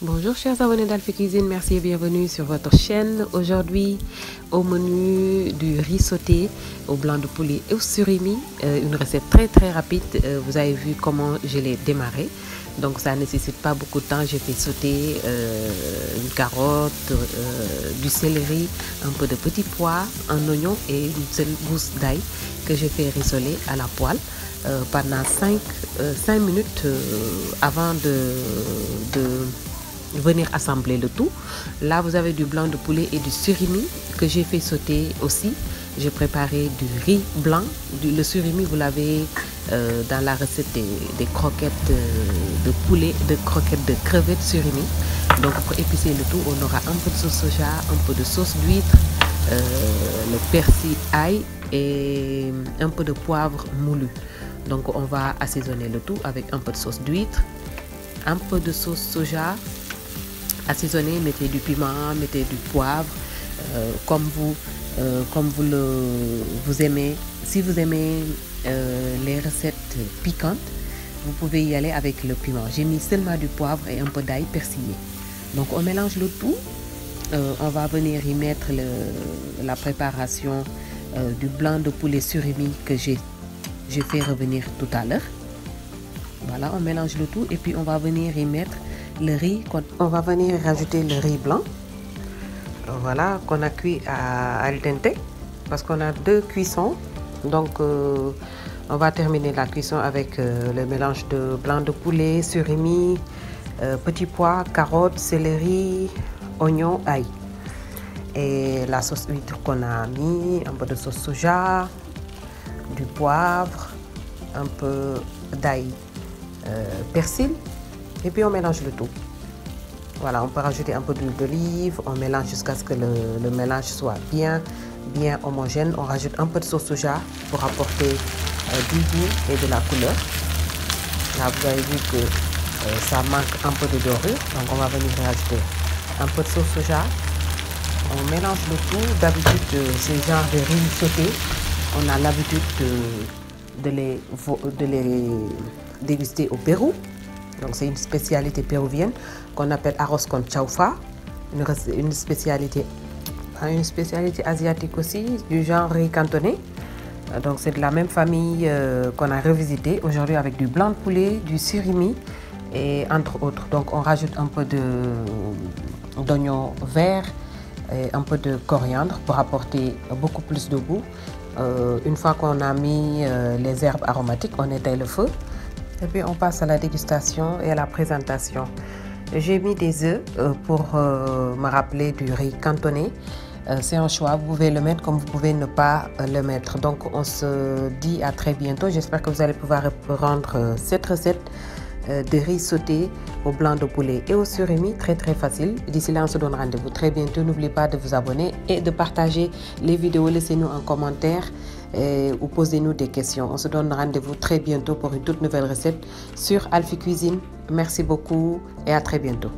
Bonjour chers abonnés d'Alphie Cuisine, merci et bienvenue sur votre chaîne. Aujourd'hui, au menu du riz sauté au blanc de poulet et au surimi, une recette très rapide. Vous avez vu comment je l'ai démarré. Donc ça ne nécessite pas beaucoup de temps. J'ai fait sauter une carotte, du céleri, un peu de petits pois, un oignon et une seule gousse d'ail que j'ai fait rissoler à la poêle pendant 5 minutes avant de venir assembler le tout. Là vous avez du blanc de poulet et du surimi que j'ai fait sauter aussi. J'ai préparé du riz blanc. Le surimi vous l'avez dans la recette des croquettes de poulet, de croquettes de crevettes surimi. Donc pour épicer le tout, on aura un peu de sauce soja, un peu de sauce d'huître, le persil ail et un peu de poivre moulu. Donc on va assaisonner le tout avec un peu de sauce d'huître, un peu de sauce soja. Assaisonnez, mettez du piment, mettez du poivre, comme vous aimez. Si vous aimez les recettes piquantes, vous pouvez y aller avec le piment. J'ai mis seulement du poivre et un peu d'ail persillé. Donc on mélange le tout. On va venir y mettre la préparation du blanc de poulet surimi que j'ai fait revenir tout à l'heure. Voilà, on mélange le tout et puis on va venir y mettre le riz. On va venir rajouter le riz blanc, voilà, qu'on a cuit à al dente, parce qu'on a 2 cuissons. Donc on va terminer la cuisson avec le mélange de blanc de poulet, surimi, petits pois, carottes, céleri, oignon, ail. Et la sauce huître qu'on a mis, un peu de sauce soja, du poivre, un peu d'ail, persil. Et puis on mélange le tout. Voilà, on peut rajouter un peu d'huile d'olive. On mélange jusqu'à ce que le mélange soit bien homogène. On rajoute un peu de sauce soja pour apporter du goût et de la couleur. Là, vous avez vu que ça manque un peu de dorure. Donc on va venir rajouter un peu de sauce soja. On mélange le tout. D'habitude, ce genre de riz sauté, on a l'habitude de les déguster au Pérou. Donc c'est une spécialité péruvienne qu'on appelle arroz con chaufa, une spécialité asiatique aussi, du genre riz cantonais. Donc c'est de la même famille qu'on a revisité aujourd'hui avec du blanc de poulet, du surimi et entre autres. Donc on rajoute un peu d'oignon vert et un peu de coriandre pour apporter beaucoup plus de goût. Une fois qu'on a mis les herbes aromatiques, on éteint le feu. Et puis on passe à la dégustation et à la présentation. J'ai mis des œufs pour me rappeler du riz cantonais. C'est un choix, vous pouvez le mettre comme vous pouvez ne pas le mettre. Donc on se dit à très bientôt. J'espère que vous allez pouvoir reprendre cette recette de riz sauté au blanc de poulet et au surimi, très facile. D'ici là, on se donne rendez-vous très bientôt. N'oubliez pas de vous abonner et de partager les vidéos. Laissez-nous un commentaire ou posez-nous des questions. On se donne rendez-vous très bientôt pour une toute nouvelle recette sur Alphie Cuisine. Merci beaucoup et à très bientôt.